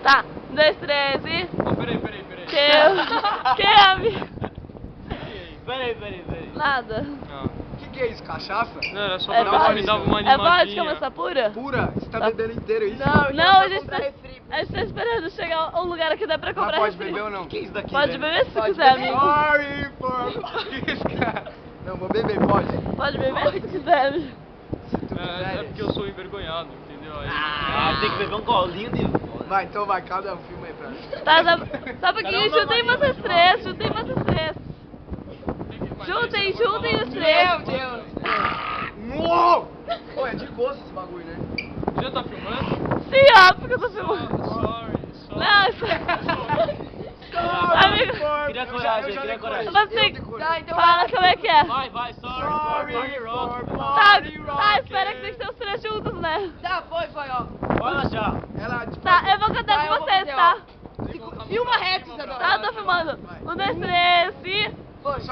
Tá, 1, 2, 3 e... Oh, peraí. Que é, amigo? Peraí. Nada. Que é isso? Cachaça? Não, era só É pra ver se me vodka? dava uma É vodka, animadinha. mas tá pura? Pura? Você tá bebendo inteiro isso? Não, a gente tá esperando chegar um lugar que dá pra comprar Mas pode refri. beber ou não? Que é isso daqui, Pode velho? beber se tu quiser, amigo. Sorry for isca. Não, vou beber, pode? Pode beber se tu quiser, amigo. Se tu É quiser. porque eu sou envergonhado, entendeu? Aí... Tem que beber um golinho de... Vai, então vai, cada um filma aí pra mim. Tá, só um pouquinho, juntem vocês três, juntem vocês três. Juntem os três. Meu Deus. Uou! Pô, é de gosto esse bagulho, né? Já tá filmando? Sim, óbvio que eu tô filmando. Sorry. Não, isso... Amigo, Queria coragem. mas tem... Tá, então Fala como é que é. Vai, sorry, rock. Tá, espera que tem que ser os três juntos, né? Tá, foi, ó. Bora já. Ela, tipo, Tá, eu vou cantar Tá, eu com vou vocês, fazer, tá? Filma reto, Isadora. Tá, eu tô filmando. 1, 2, 3 e... Foi. Sorry.